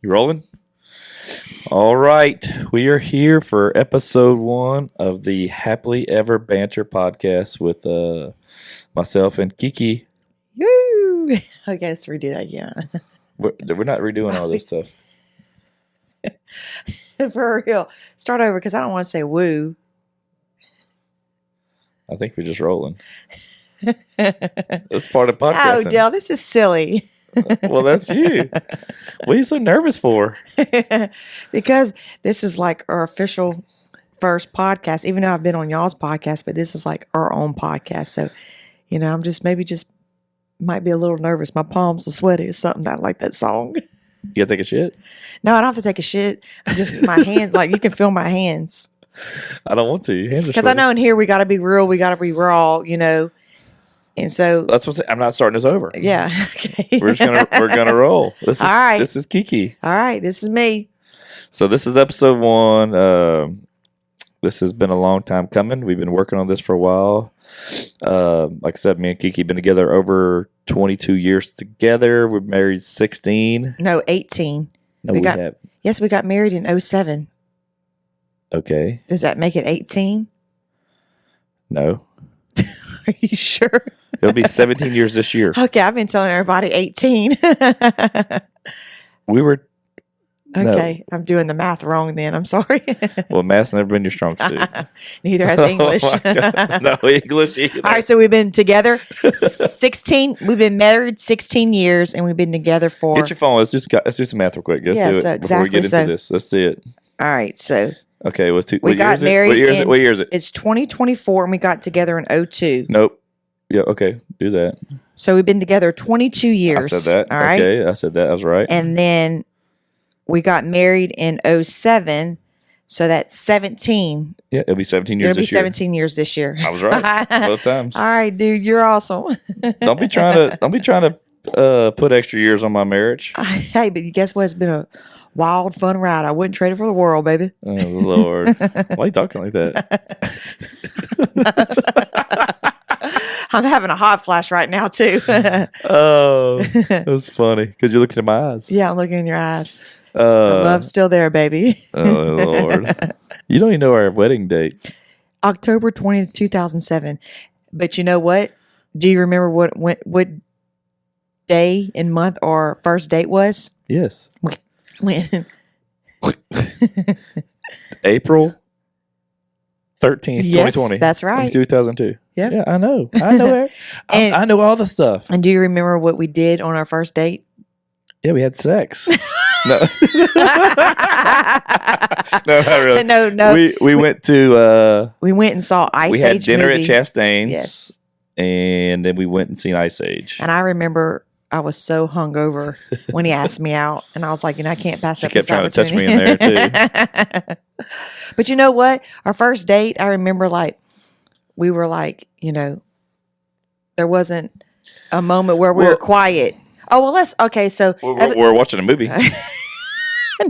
You rolling? All right. We are here for episode 1 of the Happily Ever Banter podcast with myself and Kiki. Woo! I guess redo that again. We're not redoing all this stuff. For real. Start over because I don't want to say woo. I think we're just rolling. That's part of podcasting. Oh, Dale, this is silly. Well, that's you. What are you so nervous for? Because this is like our official first podcast, even though I've been on y'all's podcast, but this is like our own podcast. So, I'm just might be a little nervous. My palms are sweaty or something. I like that song. You gotta take a shit? No, I don't have to take a shit. I'm just my hands, like you can feel my hands. I don't want to. Your hands are because I know in here we got to be real, we got to be raw, and so that's what I'm not starting this over. Yeah, okay. we're gonna roll. All right. This is Kiki. All right, this is me. So this is episode 1. This has been a long time coming. We've been working on this for a while. Like I said, me and Kiki been together over 22 years together. We're married 16. No, 18. No, we have. Yes, we got married in 07. Okay. Does that make it 18? No. Are you sure? It'll be 17 years this year. Okay, I've been telling everybody 18. We were... Okay, no. I'm doing the math wrong then. I'm sorry. Well, math's never been your strong suit. Neither has English. No English either. All right, so we've been together 16. We've been married 16 years, and we've been together for... Get your phone. Let's do some math real quick. Let's do it so before we get into this. Let's do it. All right, so... Okay, we got married. What year is it? It's 2024, and we got together in 02. Nope. Yeah, okay, do that. So we've been together 22 years. I said that. All right. Okay, I said that. I was right. And then we got married in 07, so that's 17. Yeah, it'll be 17 years this year. It'll be 17 years this year. I was right both times. All right, dude, you're awesome. Don't be trying to put extra years on my marriage. Hey, but guess what? It's been a wild, fun ride. I wouldn't trade it for the world, baby. Oh, Lord. Why are you talking like that? I'm having a hot flash right now, too. Oh, that's funny. Because you're looking in my eyes. Yeah, I'm looking in your eyes. The love's still there, baby. Oh, Lord. You don't even know our wedding date. October 20th, 2007. But you know what? Do you remember what day and month our first date was? Yes. When? April 13th, yes, 2020. That's right. 2002. Yep. Yeah, I know. I know all the stuff. And do you remember what we did on our first date? Yeah, we had sex. No. No, not really. No. We went to... we went and saw Ice Age We had dinner movie. at Chastain's. Yes. And then we went and seen Ice Age. And I remember I was so hungover when he asked me out. And I was like, I can't pass up this opportunity. She kept trying to touch me in there, too. But you know what? Our first date, I remember we were there wasn't a moment where we were quiet. Oh, well, so. We're watching a movie.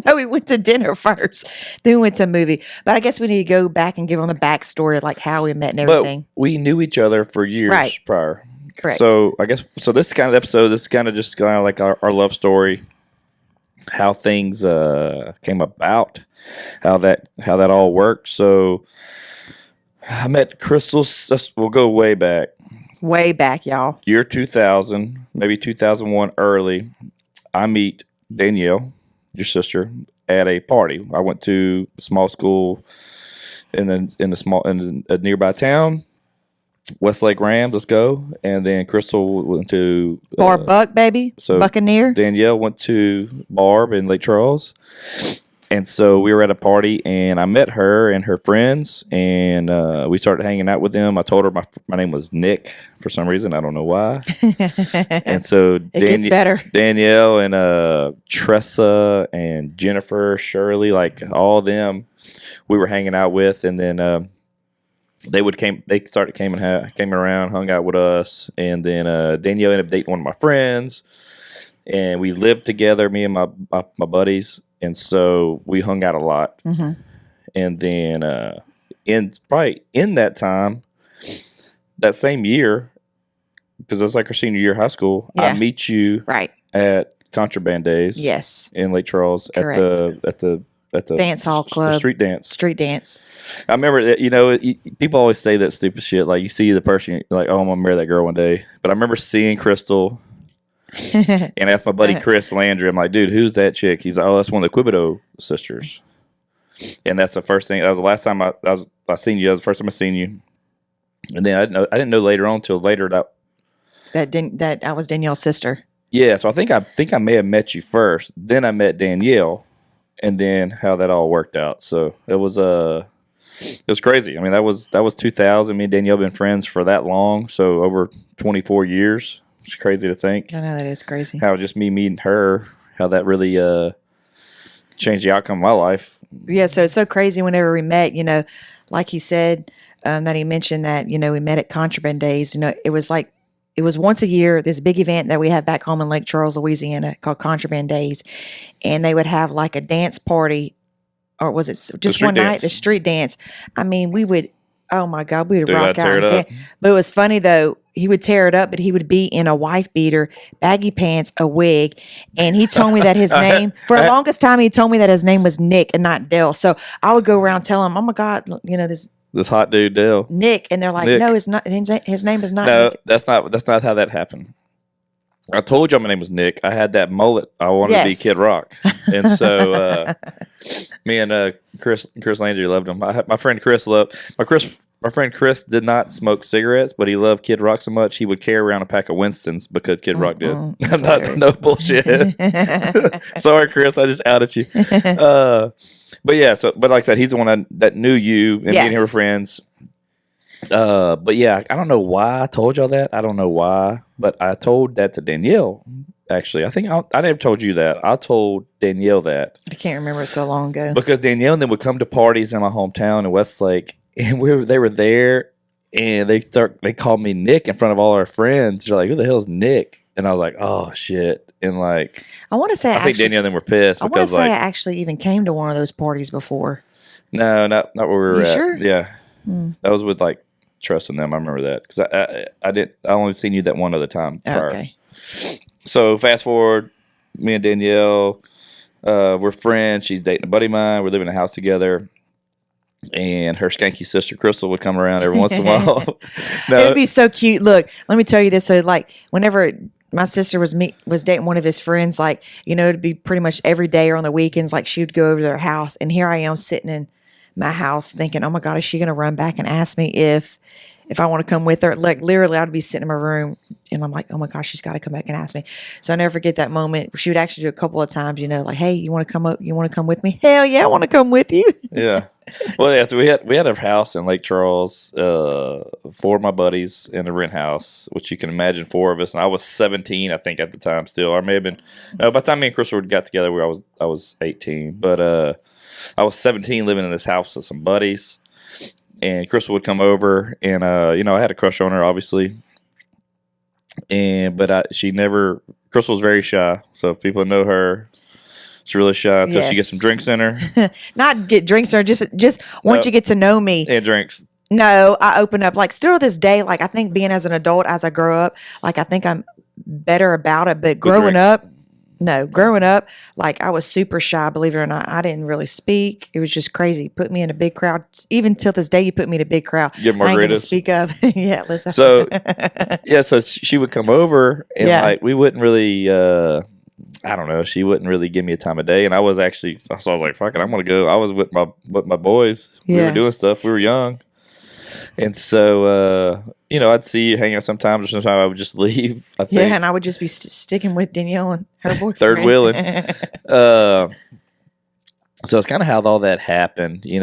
No, we went to dinner first. Then we went to a movie. But I guess we need to go back and give on the backstory, like how we met and everything. But we knew each other for years prior. Correct. So I guess this kind of episode, this is kind of just kind of like our love story, how things came about, how that all worked. So I met Crystal. We'll go way back. Way back, y'all. Year 2000, maybe 2001 early. I meet Danielle, your sister, at a party. I went to a small school in a nearby town. Westlake Rams, let's go. And then Crystal went to Buck, baby. So Buccaneer. Danielle went to Barb in Lake Charles. And so we were at a party, and I met her and her friends, and we started hanging out with them. I told her my name was Nick for some reason. I don't know why. And so gets better. Danielle and Tressa and Jennifer, Shirley, like all of them, we were hanging out with, and then they came around, hung out with us, and then Danielle ended up dating one of my friends, and we lived together, me and my buddies. And so we hung out a lot. Mm-hmm. And then in that time, that same year, because that's like our senior year of high school, I meet you at Contraband Days. Yes. In Lake Charles. Correct. At the Dance hall club. the street dance. Street dance. I remember that, people always say that stupid shit. Like, you see the person, you're like, oh, I'm going to marry that girl one day. But I remember seeing Crystal and asked my buddy Chris Landry, I'm like, dude, who's that chick? He's like, oh, that's one of the Quibido sisters. And that's the first thing. That was the last time I seen you. That was the first time I seen you. And then I didn't know later on until later that I was Danielle's sister. Yeah, so I think I may have met you first. Then I met Danielle, and then how that all worked out. So it was crazy. I mean, that was 2000. Me and Danielle been friends for that long, so over 24 years. It's crazy to think. I know, that is crazy. How just me meeting her, how that really changed the outcome of my life. Yeah, so it's so crazy whenever we met, like he said, that he mentioned that, we met at Contraband Days. It was once a year, this big event that we had back home in Lake Charles, Louisiana, called Contraband Days. And they would have like a dance party, or was it just one night? The street dance. I mean, we would, oh my God, we would rock out. But it was funny though. He would tear it up, but he would be in a wife beater, baggy pants, a wig. And he told me that his name, for the longest time, he told me that his name was Nick and not Dale. So I would go around telling him, oh my God, this hot dude, Dale. Nick. And they're like, Nick. No, his name is not Nick. Nick. That's not how that happened. I told you my name was Nick. I had that mullet. I wanted to be Kid Rock. And so me and Chris Landry loved him. My friend Chris did not smoke cigarettes, but he loved Kid Rock so much he would carry around a pack of Winstons because Kid Rock did. No bullshit. Sorry, Chris, I just outed you. But yeah, but like I said, he's the one that knew you, and me and him were friends. But yeah, I don't know why I told y'all that. I don't know why, but I told that to Danielle. Actually, I think I never told you that. I told Danielle that. I can't remember, it so long ago. Because Danielle and them would come to parties in my hometown in Westlake, and they were there, and they called me Nick in front of all our friends. They're like, "Who the hell's Nick?" And I was like, "Oh shit!" And like, I think Danielle and them were pissed. I want to say I actually even came to one of those parties before. No, not where we were at. Sure? Yeah, that was with like Trust in them. I remember that because I only seen you that one other time prior. Okay. So fast forward, me and Danielle, we're friends. She's dating a buddy of mine. We're living in a house together. And her skanky sister Crystal would come around every once in a while. It'd be so cute. Look, let me tell you this. So like whenever my sister was dating one of his friends, like, it'd be pretty much every day or on the weekends, like she would go over to their house. And here I am sitting in my house thinking, oh my God, is she going to run back and ask me if I want to come with her? Like literally I'd be sitting in my room and I'm like, oh my gosh, she's got to come back and ask me. So I never forget that moment. She would actually do a couple of times, like, hey, you want to come up? You want to come with me? Hell yeah, I want to come with you. Yeah. Well, yeah, so we had a house in Lake Charles, 4 of my buddies in a rent house, which you can imagine 4 of us. And I was 17, I think, at the time still. Or may have been, no, by the time me and Crystal got together, I was 18. But I was 17 living in this house with some buddies. And Crystal would come over, and I had a crush on her, obviously. But Crystal was very shy. So if people know her, she's really shy until she gets some drinks in her. Not get drinks in her, just once you get to know me. And drinks. No, I open up. Like still to this day, like I think being as an adult, as I grow up, like I think I'm better about it. But growing up, like I was super shy, believe it or not. I didn't really speak. It was just crazy. Put me in a big crowd. Even till this day, you put me in a big crowd. Get margaritas. I ain't gonna speak up. Yeah, listen. So, so she would come over and like we wouldn't really, I don't know. She wouldn't really give me a time of day. And I was actually, so I was like, fuck it, I'm going to go. I was with my boys. We were doing stuff. We were young. And so, I'd see you hanging out sometimes, or sometimes I would just leave. I think. Yeah, and I would just be sticking with Danielle and her boyfriend. Third wheeling. So it's kind of how all that happened. It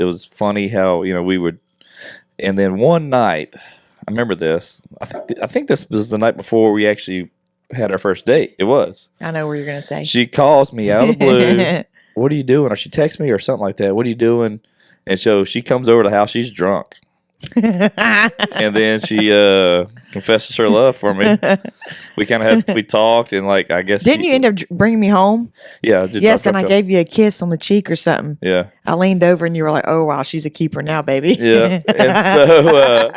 was funny how, we would. And then one night, I remember this. I think this was the night before we actually had our first date. It was. I know what you're going to say. She calls me out of the blue. What are you doing? Or she texts me or something like that. What are you doing? And so she comes over to the house. She's drunk. And then she confesses her love for me. We talked, and like I guess didn't you end up bringing me home? Yeah. Yes, and I gave you a kiss on the cheek or something. Yeah. I leaned over and you were like, "Oh wow, she's a keeper now, baby." Yeah. And so,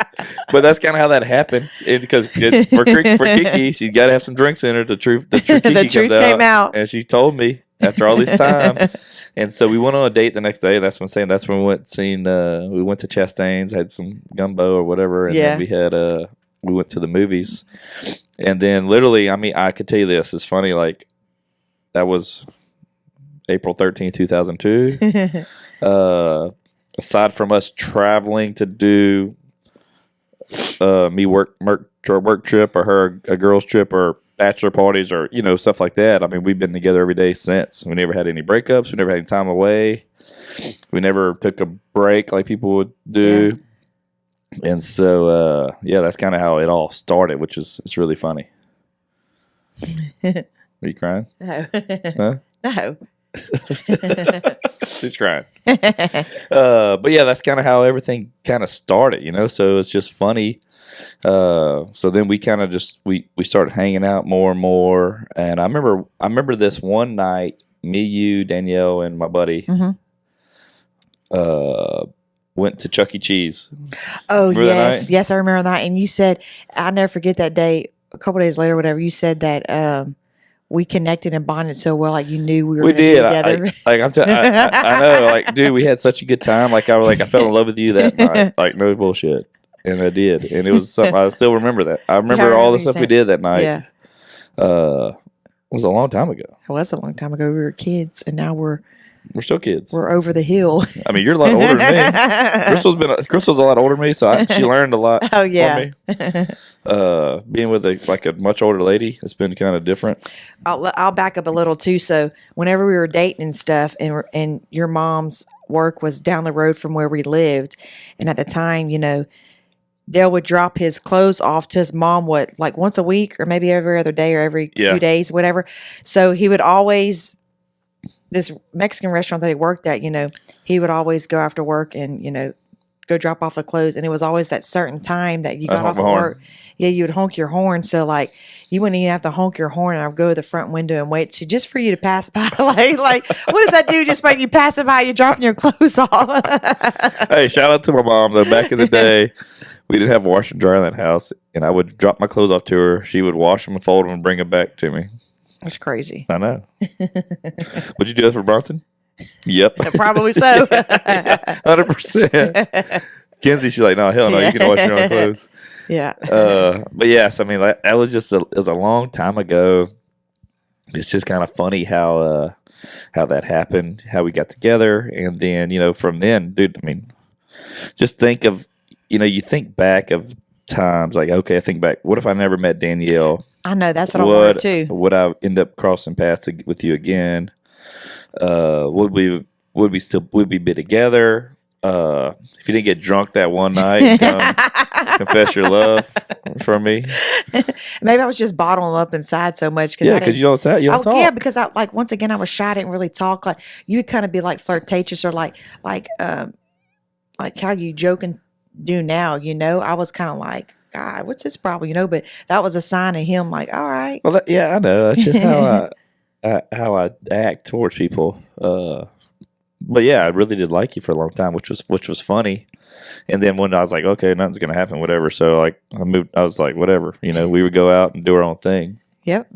but that's kind of how that happened. Because for Kiki, she's got to have some drinks in her. The truth Kiki the truth came out, and she told me after all this time. And so we went on a date the next day. That's when we went we went to Chastain's, had some gumbo or whatever, and then we went to the movies. And then literally, I mean, I could tell you this. It's funny, like that was April 13th, 2002. Aside from us traveling to do work trip or her a girls trip or bachelor parties or stuff like that. I mean, we've been together every day since. We never had any breakups. We never had any time away. We never took a break like people would do. Yeah. And so that's kind of how it all started, which is it's really funny. Are you crying? No. Huh? No. She's crying. But yeah, that's kind of how everything kind of started, so it's just funny. So then we kind of just we started hanging out more and more. And I remember this one night, me, you, Danielle, and my buddy went to Chuck E. Cheese. Oh, yes, I remember that. And you said, I'll never forget that day. A couple days later, whatever, you said that we connected and bonded so well, like you knew we were going to be together. I know, like, dude, we had such a good time. Like I fell in love with you that night. Like, no bullshit. And I did. And it was something, I still remember that. I remember all the stuff we did that night. Yeah. It was a long time ago. It was a long time ago. We were kids, and now we're still kids. We're over the hill. I mean, you're a lot older than me. Crystal's a lot older than me, so she learned a lot. Oh yeah. For me. Being with a much older lady, it's been kind of different. I'll back up a little too. So whenever we were dating and stuff, and your mom's work was down the road from where we lived, and at the time, Dale would drop his clothes off to his mom, like once a week or maybe every other day or every few days, whatever. So he would always, this Mexican restaurant that he worked at, he would always go after work and, go drop off the clothes. And it was always that certain time that you got off of work. Yeah, you would honk your horn. So like you wouldn't even have to honk your horn. And I would go to the front window and wait just for you to pass by. like what does that do? Just make you passing by, you're dropping your clothes off. Hey, shout out to my mom though. Back in the day, we didn't have washer and dryer in that house, and I would drop my clothes off to her. She would wash them and fold them and bring them back to me. That's crazy. I know. Would you do that for Bronson? Yep. Probably so. 100%. Kenzie, she's like, no, hell no, you can wash your own clothes. Yeah. But yes, I mean, that was it was a long time ago. It's just kind of funny how that happened, how we got together, and then, from then, dude, I mean, just think of, you think back of times like, okay, I think back, what if I never met Danielle? I know, that's what I wanted too. Would I end up crossing paths with you again? Would we be together? If you didn't get drunk that one night, confess your love for me. Maybe I was just bottling up inside so much. Because you don't talk. Yeah, because once again, I was shy. I didn't really talk. Like you would kind of be like flirtatious or like how you joke and do now. I was kind of like, God, what's his problem? But that was a sign of him. Like, all right. Well, I know. That's just how I act towards people. But yeah, I really did like you for a long time, which was funny. And then when I was like, okay, nothing's gonna happen, whatever. So like I was like, whatever, we would go out and do our own thing. Yep.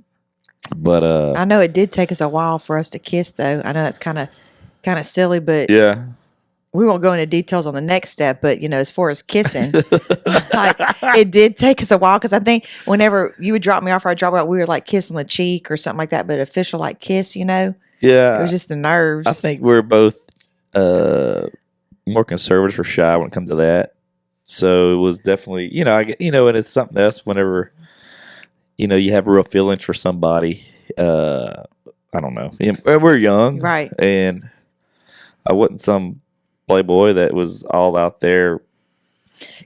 But I know it did take us a while for us to kiss, though. I know that's kind of silly, but yeah, we won't go into details on the next step. But as far as kissing, it did take us a while because I think whenever you would drop me off or I'd drop out, we were like kiss on the cheek or something like that. But official like kiss, Yeah, it was just the nerves. I think we're both more conservative or shy when it comes to that. So it was definitely, and it's something else whenever, you have real feelings for somebody. I don't know. We're young. Right. And I wasn't some playboy that was all out there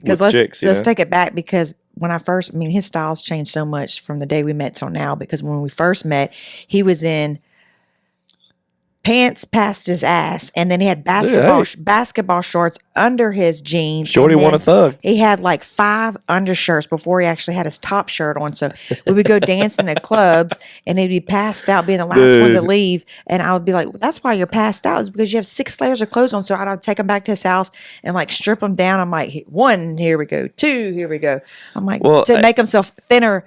with chicks. Let's take it back because when his style's changed so much from the day we met till now because when we first met, he was in pants past his ass, and then he had basketball shorts under his jeans. Shorty won a thug. He had like 5 undershirts before he actually had his top shirt on. So we would go dancing at clubs, and he'd be passed out, being the last one to leave. And I would be like, "That's why you're passed out, is because you have 6 layers of clothes on." So I'd take him back to his house and like strip him down. I'm like, 1, here we go. 2, here we go. I'm like, to make himself thinner.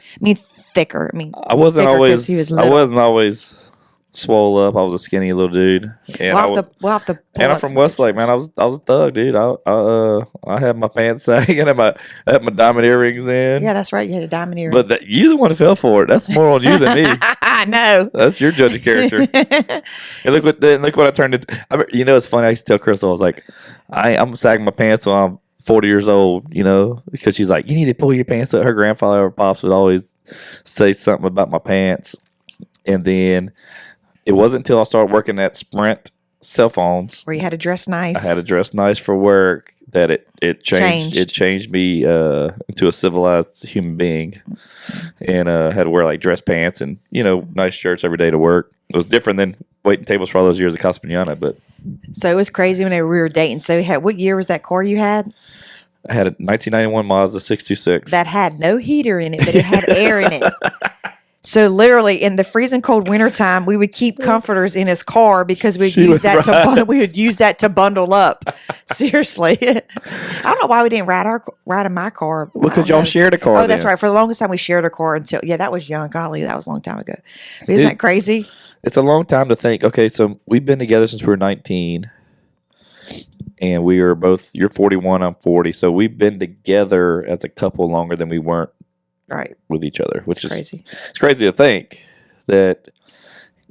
Thicker. I wasn't always swole up. I was a skinny little dude. And we'll have to and I'm from Westlake, man. I was a thug, dude. I had my pants sagging and I had my diamond earrings in. Yeah, that's right. You had a diamond earrings. But you the one who fell for it. That's more on you than me. I know. That's your judge of character. And look what I turned into. It's funny. I used to tell Crystal, I was like, I'm sagging my pants when I'm 40 years old, because she's like, you need to pull your pants up. Her grandfather or pops would always say something about my pants. And then it wasn't until I started working at Sprint cell phones, where you had to dress nice. I had to dress nice for work, that it changed. It changed me into a civilized human being, and had to wear like dress pants and nice shirts every day to work. It was different than waiting tables for all those years at Caspaniana, but. So it was crazy when we were dating. So what year was that car you had? I had a 1991 Mazda 626. That had no heater in it, but it had air in it. So literally, in the freezing cold wintertime, we would keep comforters in his car because we would use that to bundle up. Seriously, I don't know why we didn't ride in my car. Because y'all shared a car. Oh, that's right. For the longest time, we shared a car until that was young. Golly, that was a long time ago. But isn't that crazy? It's a long time to think. Okay, so we've been together since we were 19, and we are both. You're 41, I'm 40, so we've been together as a couple longer than we weren't. Right. With each other, which is crazy. It's crazy to think that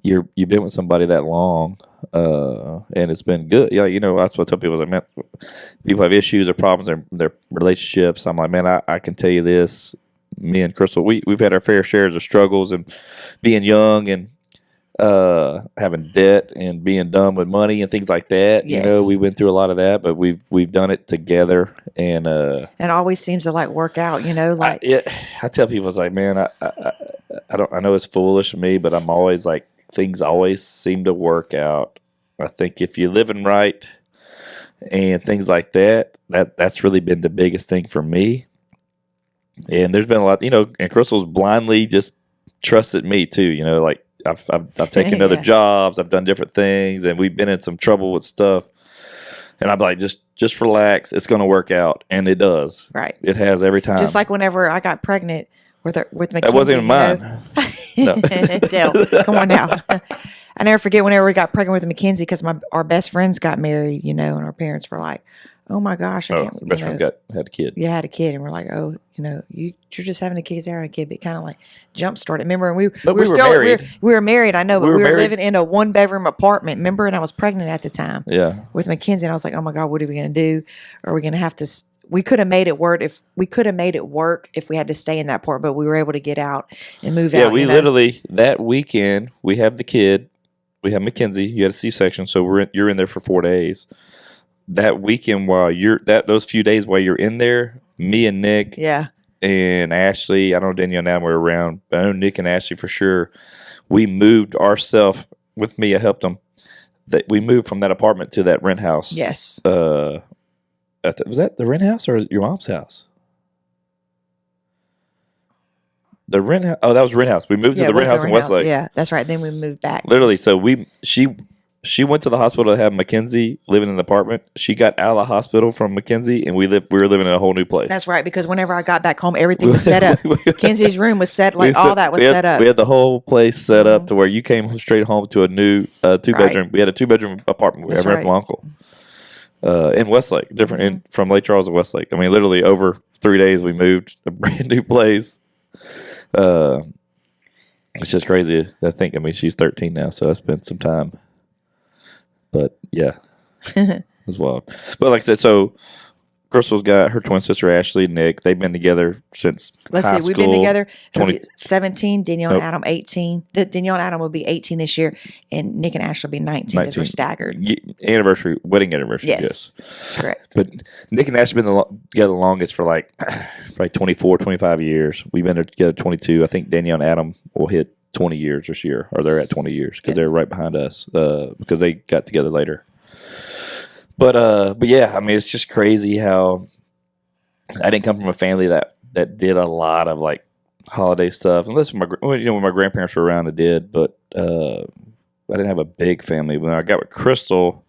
you've been with somebody that long, and it's been good. Yeah, that's what I tell people. Like, man, people have issues or problems in their relationships. I'm like, man, I can tell you this. Me and Crystal, we've had our fair shares of struggles and being young and having debt and being dumb with money and things like that. Yes. We went through a lot of that, but we've done it together, and it always seems to work out. I tell people, it's like, man, I know it's foolish of me, but I'm always like, things always seem to work out. I think if you're living right and things like that's really been the biggest thing for me. And there's been a lot, and Crystal's blindly just trusted me too. Like. I've taken other jobs. I've done different things, and we've been in some trouble with stuff. And I'm like, just relax. It's going to work out, and it does. Right. It has every time. Just like whenever I got pregnant with Mackenzie. That wasn't even mine. No. Dale, come on now. I never forget whenever we got pregnant with Mackenzie because our best friends got married, and our parents were like, "Oh my gosh, best friend had a kid." Yeah, had a kid, and we're like, "Oh, you're just having a kid, because they're having a kid." But it kind of jump started. Remember, we were still married. We were married. I know, but we were living in a 1-bedroom apartment. Remember, and I was pregnant at the time. Yeah, with Mackenzie, and I was like, "Oh my God, what are we going to do? Are we going to have to?" We could have made it work if we had to stay in that part, but we were able to get out and move out. Yeah, we literally that weekend we have the kid, we have Mackenzie. You had a C-section, so you're in there for 4 days. That weekend, while those few days while you're in there, me and Nick, and Ashley, I don't know Danielle and Adam were around, but I know Nick and Ashley for sure. We moved ourselves with me. I helped them. That we moved from that apartment to that rent house. Yes. Was that the rent house or your mom's house? The rent house. Oh, that was rent house. We moved to the rent house in Westlake. Yeah, that's right. Then we moved back. Literally, so she went to the hospital to have Mackenzie living in the apartment. She got out of the hospital from Mackenzie, and we were living in a whole new place. That's right, because whenever I got back home, everything was set up. Mackenzie's room was set, all that was set up. We had the whole place set up to where you came straight home to a new 2-bedroom. Right. We had a 2-bedroom apartment we had from my uncle in Westlake, from Lake Charles to Westlake. I mean, literally over 3 days, we moved a brand new place. It's just crazy to think. I mean, she's 13 now, so that's been some time. But yeah, it was wild. But like I said, so Crystal's got her twin sister Ashley, Nick. They've been together since high school. We've been together 17. Danielle and Adam 18. Danielle and Adam will be 18 this year, and Nick and Ashley will be 19 because we're staggered. Wedding anniversary. Yes, correct. But Nick and Ashley have been together the longest for probably 24, 25 years. We've been together 22. I think Danielle and Adam will hit 20 years this year, or they're at 20 years because they're right behind us because they got together later. But yeah, I mean, it's just crazy how I didn't come from a family that did a lot of like holiday stuff. Unless when my grandparents were around, it did. But I didn't have a big family. When I got with Crystal,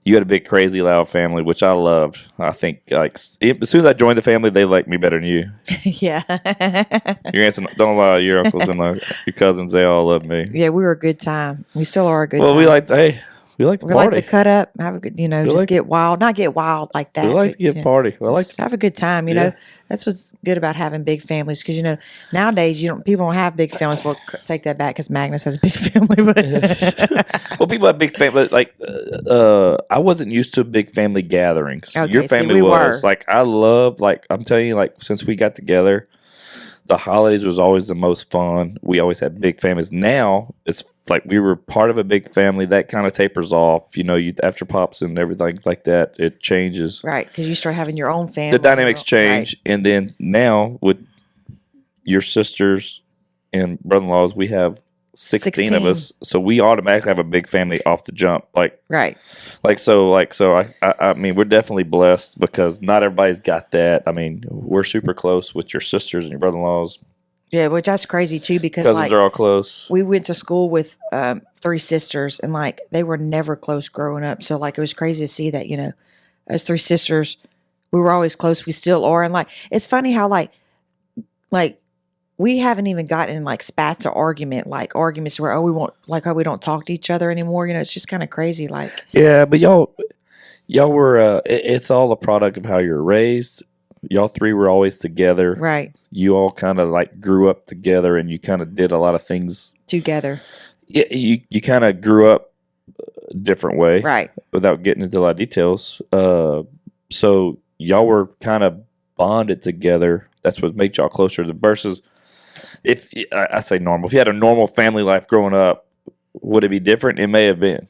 you had a big, crazy, loud family, which I loved. I think like as soon as I joined the family, they liked me better than you. Yeah. Your aunts, don't lie, your uncles and your cousins, they all love me. Yeah, we were a good time. We still are a good time. Well, we like to We party. like to cut up, have a good, just get wild. Not get wild like that. We like to get party. I like to have a good time. You know, that's what's good about having big families because nowadays people don't have big families. Well, take that back because Magnus has a big family. But well, people have big families. Like I wasn't used to big family gatherings. Okay, your family was like I love. Like I'm telling you, like since we got together, the holidays was always the most fun. We always had big families. Now it's like we were part of a big family. That kind of tapers off. After pops and everything like that, it changes. Right, because you start having your own family. The dynamics change, right. And then now with your sisters and brother-in-laws, we have 16 of us, so we automatically have a big family off the jump. Right. I mean, we're definitely blessed because not everybody's got that. I mean, we're super close with your sisters and your brother-in-laws. Yeah, which that's crazy too because cousins are all close. We went to school with 3 sisters and they were never close growing up. So it was crazy to see that as 3 sisters, we were always close. We still are, and it's funny how like we haven't even gotten in spats or arguments where we won't we don't talk to each other anymore. It's just kind of crazy. Yeah, but y'all were. It's all a product of how you're raised. Y'all 3 were always together. Right. You all kind of grew up together, and you kind of did a lot of things together. Yeah, you kind of grew up a different way, right? Without getting into a lot of details. So y'all were kind of bonded together. That's what made y'all closer. Versus, if I say normal, if you had a normal family life growing up, would it be different? It may have been.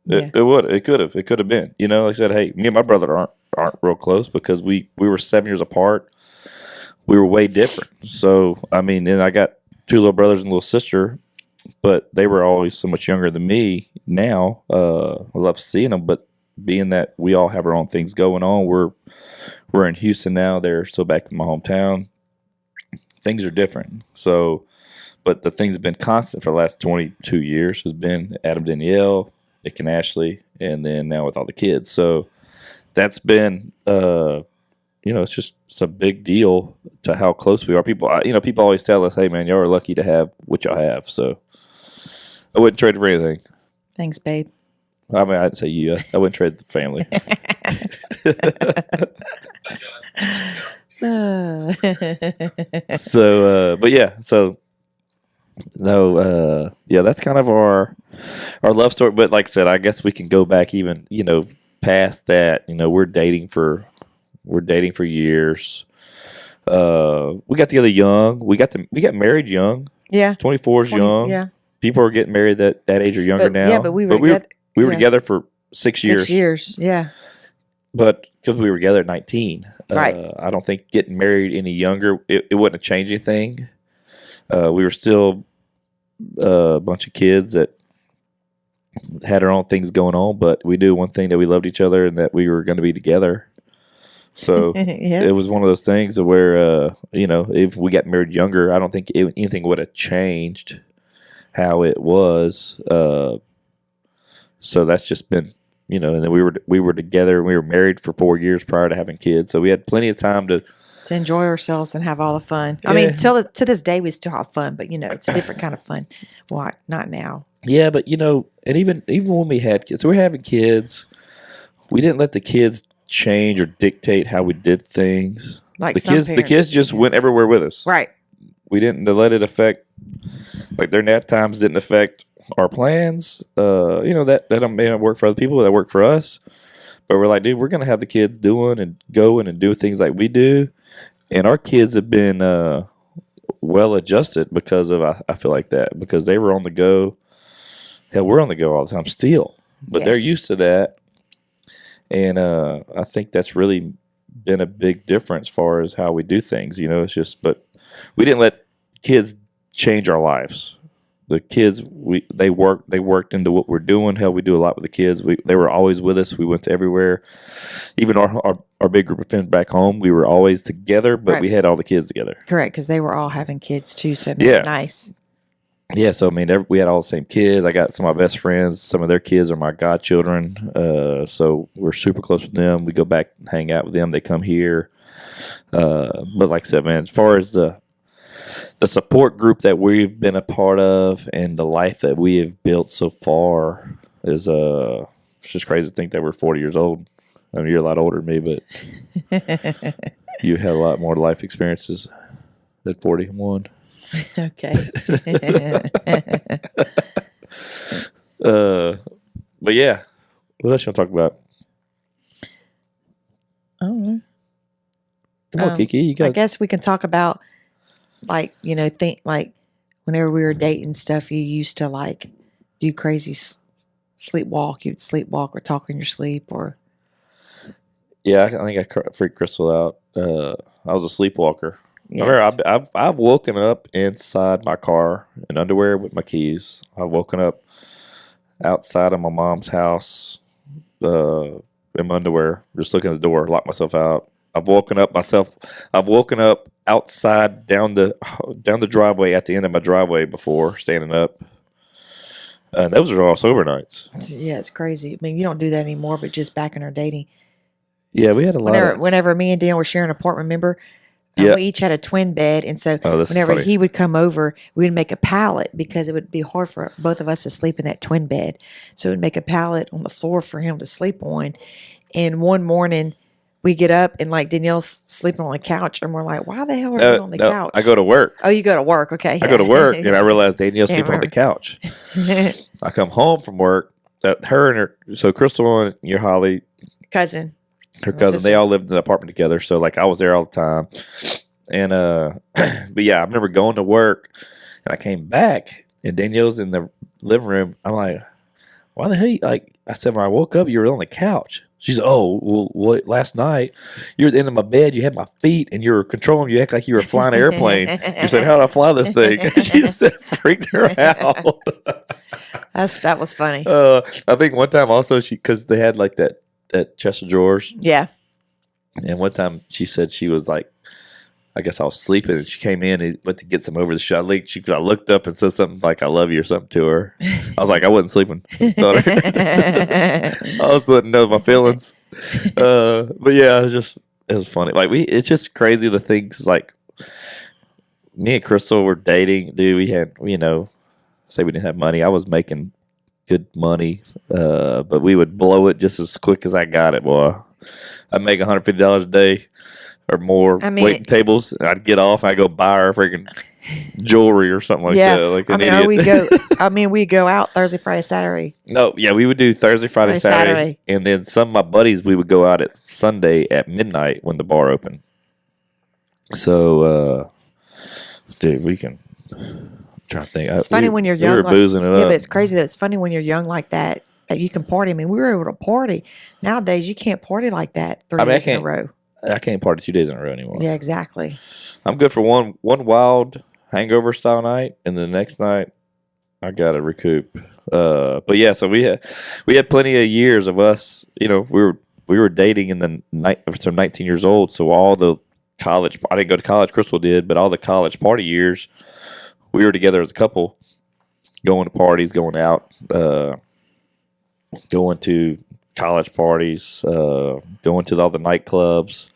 It would. It could have. It could have been. Like I said, hey, me and my brother aren't real close because we were 7 years apart. We were way different. So I mean, and I got 2 little brothers and a little sister, but they were always so much younger than me. Now I love seeing them, but being that we all have our own things going on, we're in Houston now. They're still back in my hometown. Things are different. So, but the thing's been constant for the last 22 years has been Adam, Danielle, Nick and Ashley, and then now with all the kids. So that's been, it's a big deal to how close we are. People always tell us, hey man, y'all are lucky to have what y'all have. So I wouldn't trade it for anything. Thanks, babe. I mean, I'd say you. I wouldn't trade the family. But yeah, so no, that's kind of our love story. But like I said, I guess we can go back even, past that. We're dating for years. We got together young. We got married young. Yeah, 24 is young. Yeah, people are getting married that age or younger now. Yeah, but we were together for 6 years. 6 years, yeah. But because we were together at 19, right? I don't think getting married any younger it wouldn't have changed anything. We were still a bunch of kids that had our own things going on, but we knew one thing, that we loved each other and that we were going to be together. So It was one of those things where, if we got married younger, I don't think anything would have changed how it was. So that's just been, and then we were together. We were married for 4 years prior to having kids. So we had plenty of time to enjoy ourselves and have all the fun. Yeah. I mean, to this day, we still have fun, but it's a different kind of fun. Well, not now. Yeah, but and even when we had kids, so we're having kids. We didn't let the kids change or dictate how we did things. Like the kids just went everywhere with us. Right. We didn't let it affect, their nap times didn't affect our plans. That may not work for other people, that work for us. But we're like, dude, we're going to have the kids doing and going and do things like we do. And our kids have been well adjusted because of, I feel like that, because they were on the go. Hell, we're on the go all the time still. But they're used to that. And I think that's really been a big difference as far as how we do things. It's just, but we didn't let kids change our lives. The kids, they worked into what we're doing. Hell, we do a lot with the kids. They were always with us. We went to everywhere. Even our big group of friends back home, we were always together, but Right. we had all the kids together. Correct, because they were all having kids too, so it made it nice. Yeah, so I mean, we had all the same kids. I got some of my best friends. Some of their kids are my godchildren. So we're super close with them. We go back and hang out with them. They come here. But like I said, man, as far as the support group that we've been a part of and the life that we have built so far is it's just crazy to think that we're 40 years old. I mean, you're a lot older than me, but you had a lot more life experiences than 41. Okay. But yeah, what else you want to talk about? I don't know. Come on, Kiki. You got. I guess we can talk about, like, think like whenever we were dating stuff, you used to like do crazy sleepwalk. You'd sleepwalk or talk in your sleep, or. Yeah, I think I freaked Crystal out. I was a sleepwalker. Yes. I've woken up inside my car in underwear with my keys. I've woken up outside of my mom's house in my underwear, just looking at the door, locked myself out. I've woken up outside down the driveway at the end of my driveway before standing up. Those are all sober nights. Yeah, it's crazy. I mean, you don't do that anymore, but just back in our dating. Yeah, we had a lot. Whenever me and Dan were sharing an apartment, remember? Yeah. We each had a twin bed, and so this whenever he would come over, we would make a pallet because it would be hard for both of us to sleep in that twin bed. So we'd make a pallet on the floor for him to sleep on. And one morning, we get up and like Danielle's sleeping on the couch, and we're like, "Why the hell are you on the couch?" I go to work. Oh, you go to work? Okay. I go to work, and I realize Danielle's sleeping on the couch. I come home from work. So Crystal and your Holly cousin. Her cousin, they all lived in an apartment together. So, like, I was there all the time. And, but yeah, I remember going to work and I came back and Danielle's in the living room. I'm like, why the hell? Like, I said, when I woke up, you were on the couch. She said, oh, well, last night you were at the end of my bed. You had my feet and you were controlling them. You act like you were flying an airplane. You said, how do I fly this thing? She said, freaked her out. That was funny. I think one time also because they had like that chest of drawers. Yeah. And one time she said she was like, I guess I was sleeping and she came in and went to get some over the shot. I looked up and said something like, I love you or something to her. I was like, I wasn't sleeping. I was letting know my feelings. But yeah, it was funny. Like it's just crazy the things like me and Crystal were dating, dude. We had, say we didn't have money. I was making good money, but we would blow it just as quick as I got it, boy. I'd make $150 a day or more waiting tables. And I'd get off and I'd go buy her freaking jewelry or something like that. Like an idiot. We'd go out Thursday, Friday, Saturday. No, yeah, we would do Thursday, Friday, Saturday. And then some of my buddies, we would go out at Sunday at midnight when the bar opened. So, dude, we can... Trying to think. It's funny when you're young. We were boozing it up. Yeah, but it's crazy that it's funny when you're young like that you can party. I mean, we were able to party. Nowadays, you can't party like that 3 days in a row. I can't party 2 days in a row anymore. Yeah, exactly. I'm good for one wild hangover style night, and the next night I got to recoup. But yeah, so we had plenty of years of us. We were dating in the night. So 19 years old. So all the college. I didn't go to college. Crystal did, but all the college party years. We were together as a couple, going to parties, going out, going to college parties, going to all the nightclubs,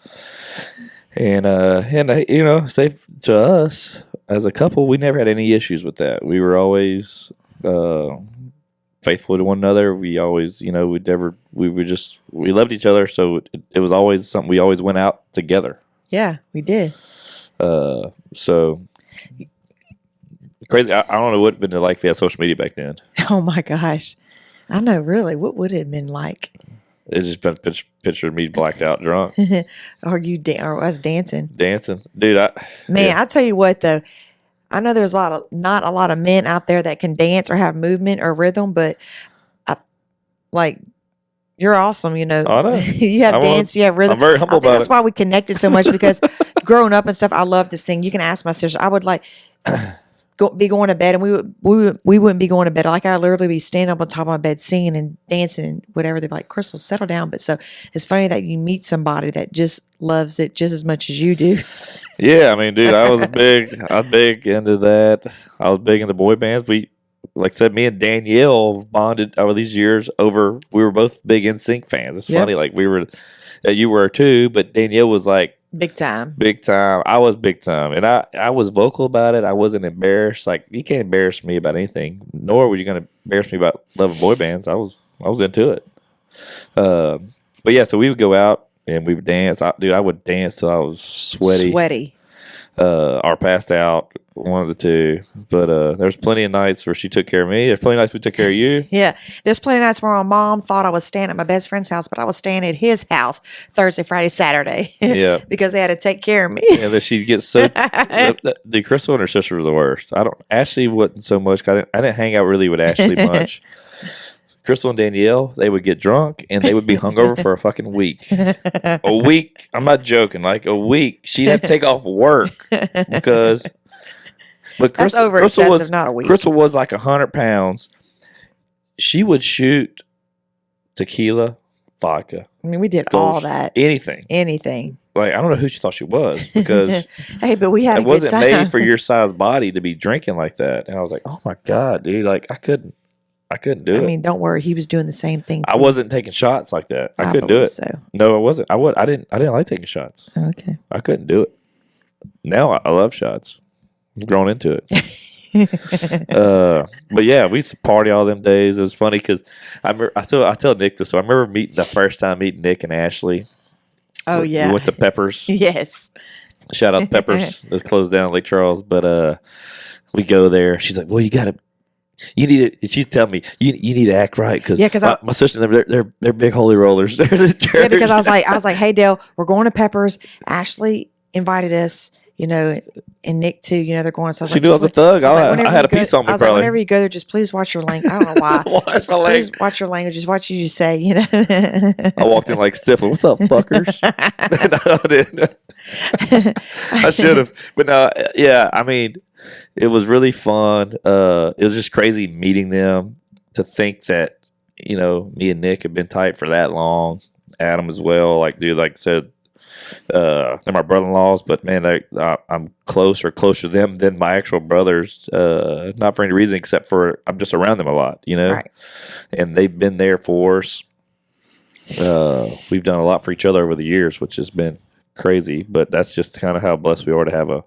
and safe to us as a couple, we never had any issues with that. We were always faithful to one another. We always, we loved each other, so it was always something. We always went out together. Yeah, we did. So. Crazy. I don't know what it would have been like if we had social media back then. Oh my gosh. I know, really. What would it have been like? It's just been a picture of me blacked out drunk. Or us dancing. Dancing. Dude, I tell you what though, I know there's not a lot of men out there that can dance or have movement or rhythm, but you're awesome, I know. You have dance, you have rhythm. I'm very humble about it. That's why we connected so much because growing up and stuff, I love to sing. You can ask my sister. I would be going to bed, and we wouldn't be going to bed. Like, I'd literally be standing up on top of my bed singing and dancing and whatever. They'd be like, Crystal, settle down. But so it's funny that you meet somebody that just loves it just as much as you do. Yeah, I mean, dude, I was big into that. I was big into boy bands. Like I said, me and Danielle bonded over these years over, we were both big NSYNC fans. It's funny, like you were too, but Danielle was like, Big time. big time. I was big time. And I was vocal about it. I wasn't embarrassed. Like, you can't embarrass me about anything, nor were you going to embarrass me about loving boy bands. I was into it. But yeah, so we would go out and we would dance. I would dance till I was sweaty. Or passed out, one of the two. But there's plenty of nights where she took care of me. There's plenty of nights we took care of you. Yeah. There's plenty of nights where my mom thought I was staying at my best friend's house, but I was staying at his house Thursday, Friday, Saturday. Yeah. Because they had to take care of me. And then she'd get so... the Crystal and her sister were the worst. Ashley wasn't so much. I didn't hang out really with Ashley much. Crystal and Danielle, they would get drunk and they would be hungover for a fucking week. A week. I'm not joking. Like, a week. She'd have to take off work because... But That's over excessive, not a week. Crystal was like 100 pounds. She would shoot tequila, vodka. I mean, we did all that. Anything. Like, I don't know who she thought she was because hey, but we had a good time. It wasn't made for your size body to be drinking like that. And I was like, oh my God, dude. Like, I couldn't do it. I mean, don't worry. He was doing the same thing too. I wasn't taking shots like that. I couldn't do it. So. No, I wasn't. I didn't like taking shots. Okay. I couldn't do it. Now I love shots. I'm grown into it. But yeah, we used to party all them days. It was funny because I tell Nick this. So I remember the first time meeting Nick and Ashley. Oh yeah. We went to Peppers. Yes. Shout out Peppers. It's closed down in Lake Charles. But we go there. She's like, well, you need to. She's telling me you need to act right because my sister, they're big holy rollers. Yeah, because I was like, hey Dale, we're going to Peppers. Ashley invited us, and Nick too. They're going. So she knew I was a thug. I had a piece on me. I was like, whenever you go there, just please watch your language. I don't know why. Please watch your language. Just watch you say. I walked in like Stifler. What's up, fuckers? No, I didn't. I should have, but no. Yeah, I mean. It was really fun. It was just crazy meeting them. To think that me and Nick have been tight for that long. Adam as well. Like, dude, like I said, they're my brother-in-laws, but man, I'm closer to them than my actual brothers. Not for any reason except for I'm just around them a lot, Right. And they've been there for us. We've done a lot for each other over the years, which has been crazy. But that's just kind of how blessed we are to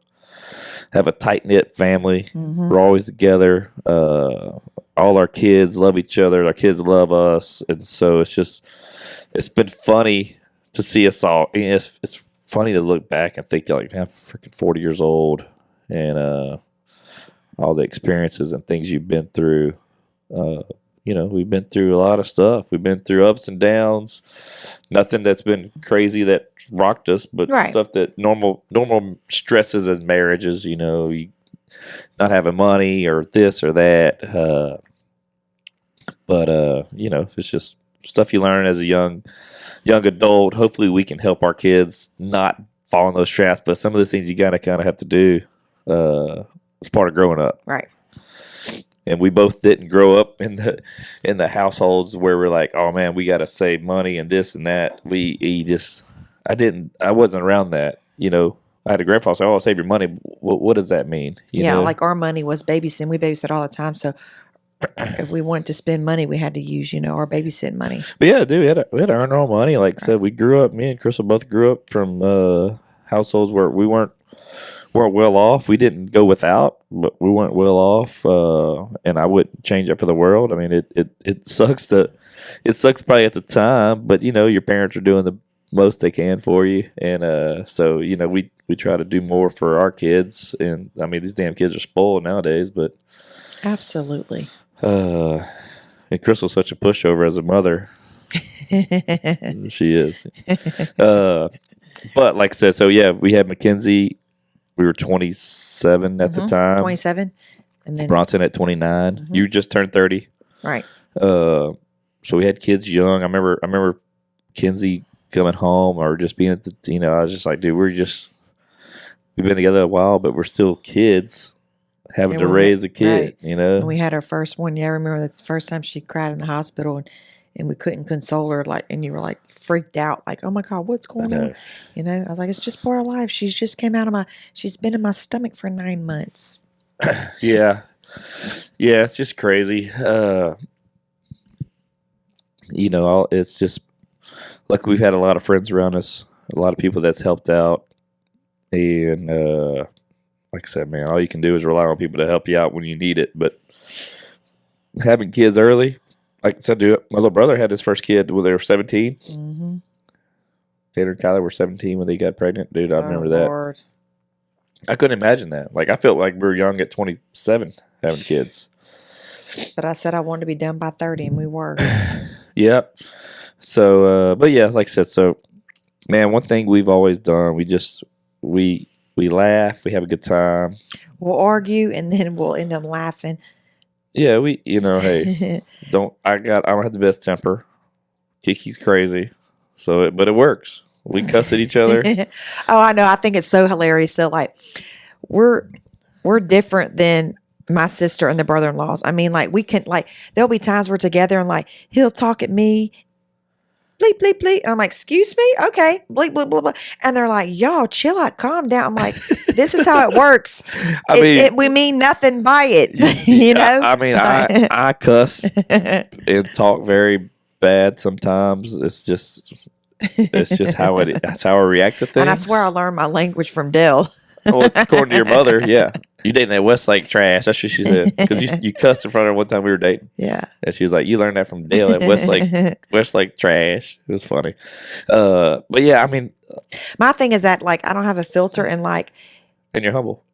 have a tight-knit family. Mm-hmm. We're always together. All our kids love each other. Our kids love us. And so it's been funny to see us all. It's funny to look back and think, like, man, I'm freaking 40 years old. And all the experiences and things you've been through. We've been through a lot of stuff. We've been through ups and downs. Nothing that's been crazy that rocked us, but stuff that normal stresses as marriages, you not having money or this or that. But it's just stuff you learn as a young adult. Hopefully we can help our kids not fall in those traps, but some of those things you gotta kind of have to do as part of growing up. Right. And we both didn't grow up in the households where we're like, oh man, we got to save money and this and that. I wasn't around that. I had a grandpa say, oh, save your money. What does that mean? Like our money was babysitting. We babysit all the time. So if we wanted to spend money, we had to use, our babysitting money. But yeah, dude, we had to earn our own money. Like I said, me and Crystal both grew up from households where we weren't well off. We didn't go without, but we weren't well off. And I wouldn't change it for the world. I mean, it sucks probably at the time, but your parents are doing the most they can for you. And so, we try to do more for our kids. And I mean, these damn kids are spoiled nowadays, but absolutely. And Crystal's such a pushover as a mother. She is. But like I said, so yeah, we had Mackenzie. We were 27 at the time. 27. And then Bronson at 29. Mm-hmm. You just turned 30. Right. So we had kids young. I remember Kenzie coming home or just being at the, I was just like, dude, we've been together a while, but we're still kids. having And to when raise a kid, right. you know. When we had our first one, yeah, I remember that's the first time she cried in the hospital, and we couldn't console her, like, and you were like freaked out, like, oh my God, what's going on? You know, I was like, it's just part of life. She's just came out of she's been in my stomach for 9 months. Yeah. Yeah, it's just crazy. You know, it's just like we've had a lot of friends around us, a lot of people that's helped out. And like I said, man, all you can do is rely on people to help you out when you need it. But having kids early, like I said, dude, my little brother had his first kid when they were 17. Mm-hmm. Taylor and Kyler were 17 when they got pregnant. Dude, I remember that. Lord. I couldn't imagine that. Like, I felt like we were young at 27 having kids. But I said I wanted to be done by 30, and we were. Yep. So, but yeah, like I said, so, man, one thing we've always done, we laugh, we have a good time. We'll argue, and then we'll end up laughing. Yeah, hey, I don't have the best temper. Kiki's crazy. So, but it works. We cuss at each other. Oh, I know. I think it's so hilarious. So, like, we're different than my sister and the brother-in-laws. I mean, like, we can, like, there'll be times we're together and, like, he'll talk at me, bleep, bleep, bleep. And I'm like, excuse me? Okay. Bleep, bleep, bleep, bleep. And they're like, y'all, chill out, calm down. I'm like, this is how it works. We mean nothing by it, you know? I mean, I cuss and talk very bad sometimes. It's just how that's how I react to things. And I swear I learned my language from Dell. Well, according to your mother, yeah. You dating that Westlake trash. That's what she said. Because you cussed in front of her one time we were dating. Yeah. And she was like, you learned that from Dale at Westlake trash. It was funny. But yeah, I mean. My thing is that, like, I don't have a filter and, like. And you're humble.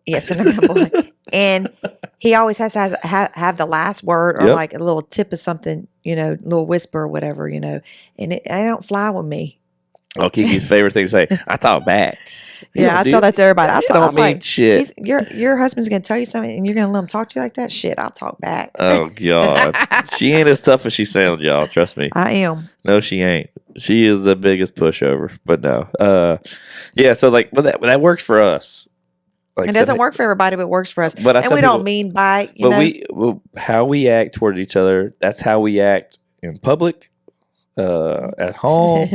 Yes, and I'm humble. And he always has to have the last word or, like, a little tip of something, you know, a little whisper or whatever, you know. And it don't fly with me. Oh, Kiki's favorite thing to say, I thought back. Yeah, I tell that to everybody. I don't mean shit. Your husband's going to tell you something and you're going to let him talk to you like that? Shit, I'll talk back. Oh, God. She ain't as tough as she sounds, y'all. Trust me. I am. No, she ain't. She is the biggest pushover. But no. Yeah, so, like, that works for us. Like, it doesn't work for everybody, but it works for us. But and we don't mean by, you know. How we act toward each other, that's how we act in public. At home,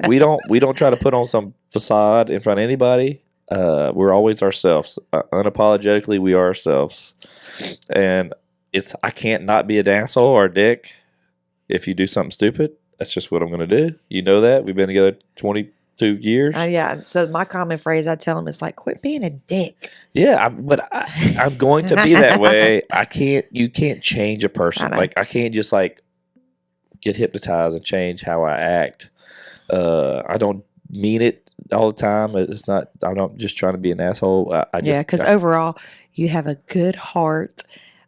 we don't try to put on some facade in front of anybody. We're always ourselves. Unapologetically, we are ourselves. And I can't not be an asshole or a dick if you do something stupid. That's just what I'm going to do. You know that. We've been together 22 years. Yeah. So my common phrase I tell them is like, quit being a dick. Yeah, but I'm going to be that way. You can't change a person. Like, I can't just, like, get hypnotized and change how I act. I don't mean it all the time. It's not. I'm not just trying to be an asshole. Because overall, you have a good heart.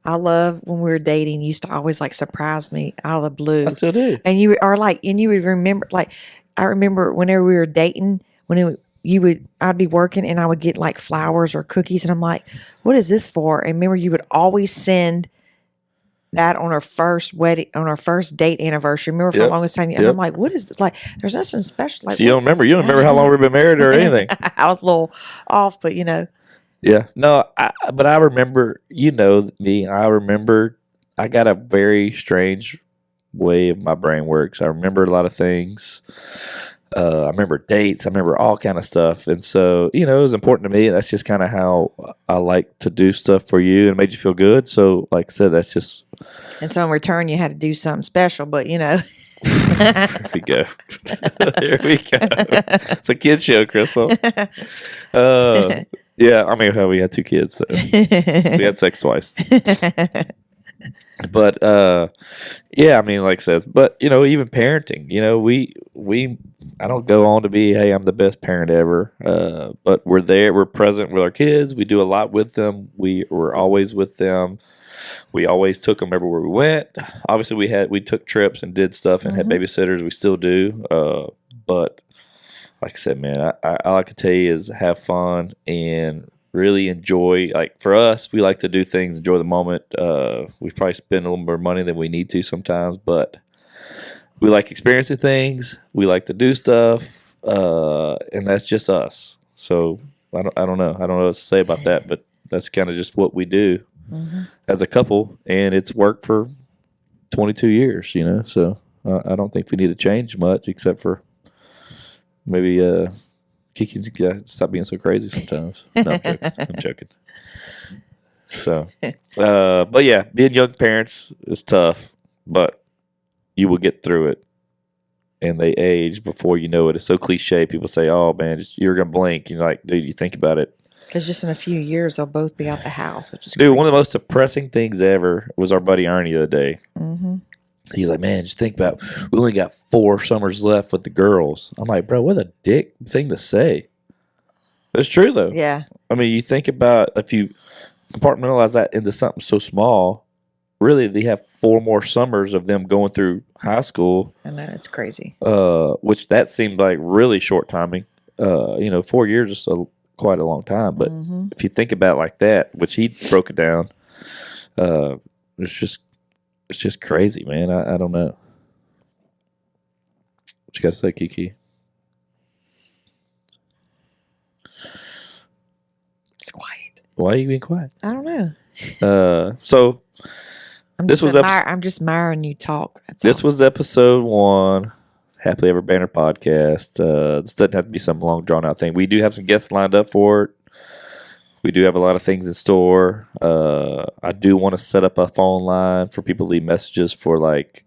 I love when we were dating. You used to always like surprise me out of the blue. I still do. And you are like, and you would remember. Like, I remember whenever we were dating, I'd be working and I would get like flowers or cookies, and I'm like, what is this for? And remember, you would always send that on our first date anniversary. Remember for the longest time, and I'm like, "What is it? Like? There's nothing special." Like, so you don't remember? You don't remember how long we've been married or anything? I was a little off, but you know. Yeah, no, but I remember. You know me. I remember. I got a very strange way of my brain works. I remember a lot of things. I remember dates. I remember all kind of stuff. And so, you know, it was important to me. That's just kind of how I like to do stuff for you, and it made you feel good. So, like I said, that's just. And so in return, you had to do something special, but you know. There we go. There we go. It's a kid's show, Crystal. Yeah, I mean, we had 2 kids. So we had sex twice. But yeah, I mean, like I said, but you know, even parenting, you know, I don't go on to be, hey, I'm the best parent ever. But we're present with our kids. We do a lot with them. We're always with them. We always took them everywhere we went. Obviously, we took trips and did stuff and had babysitters. We still do. But like I said, man, all I can tell you is have fun and really enjoy. Like for us, we like to do things, enjoy the moment. We probably spend a little more money than we need to sometimes, but we like experiencing things. We like to do stuff, and that's just us. So I don't know. I don't know what to say about that, but That's kind of just what we do Mm-hmm. as a couple, and it's worked for 22 years, so I don't think we need to change much except for maybe Kiki's stop being so crazy sometimes. No, I'm joking. So, but yeah, being young parents is tough, but you will get through it. And they age before you know it. It's so cliche. People say, "Oh man, you're gonna blink." And you're like, dude, you think about it. Because just in a few years, they'll both be out the house, which is Dude, crazy. one of the most depressing things ever was our buddy Ernie the other day. Mm-hmm. He's like, man, just think about we only got 4 summers left with the girls. I'm like, bro, what a dick thing to say. It's true though. Yeah. I mean, you think about if you compartmentalize that into something so small, really they have 4 more summers of them going through high school. I know, it's crazy. Which that seemed like really short timing. 4 years is quite a long time. But if you think about it like that, which he broke it down, it's just crazy, man. I don't know. What you got to say, Kiki? It's quiet. Why are you being quiet? I don't know. So I'm this just was I'm just admiring you talk. That's this all. was episode 1, Happily Ever Banter podcast. This doesn't have to be some long drawn out thing. We do have some guests lined up for it. We do have a lot of things in store. I do want to set up a phone line for people to leave messages for like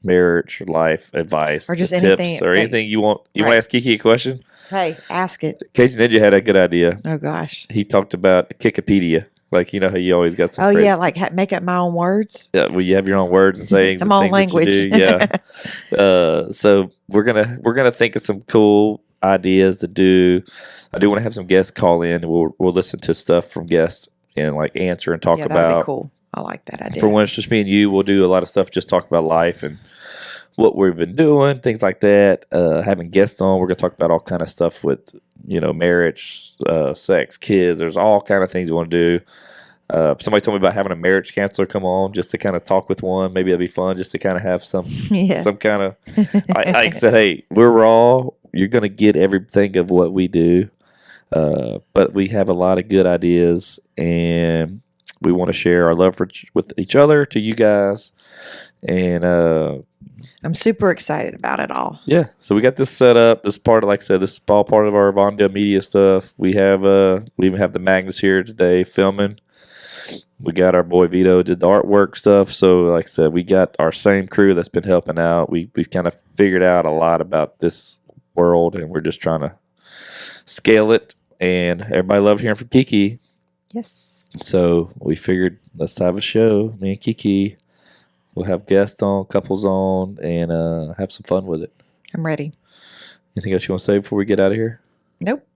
marriage or life advice, Or just tips, anything or anything you want. You want to ask Kiki a question? Hey, ask it. Cajun Ninja had a good idea. Oh gosh. He talked about Wikipedia. Like, you know how you always got some. Oh yeah, like make up my own words. Yeah, well, you have your own words and sayings. My and own things that you language. do. Yeah. So we're gonna think of some cool ideas to do. I do want to have some guests call in, and we'll listen to stuff from guests and like answer and talk Yeah, that'd be about. cool. I like that idea. For when it's just me and you, we'll do a lot of stuff. Just talk about life and what we've been doing, things like that. Having guests on, we're gonna talk about all kind of stuff with marriage, sex, kids. There's all kind of things we want to do. Somebody told me about having a marriage counselor come on just to kind of talk with one. Maybe that'd be fun just to kind of have some kind of. I said, hey, we're raw. You're gonna get everything of what we do, but we have a lot of good ideas, and we want to share our love with each other to you guys. And I'm super excited about it all. yeah, so we got this set up. This part, like I said, this is all part of our Avondale Media stuff. We even have the Magnus here today filming. We got our boy Vito did the artwork stuff. So, like I said, we got our same crew that's been helping out. We've kind of figured out a lot about this world, and we're just trying to scale it. And everybody loved hearing from Kiki. Yes. So we figured let's have a show. Me and Kiki. We'll have guests on, couples on, and have some fun with it. I'm ready. Anything else you want to say before we get out of here? Nope.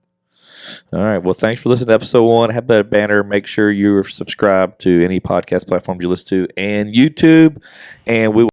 All right. Well, thanks for listening to episode 1. Have that banner. Make sure you're subscribed to any podcast platform you listen to and YouTube. And we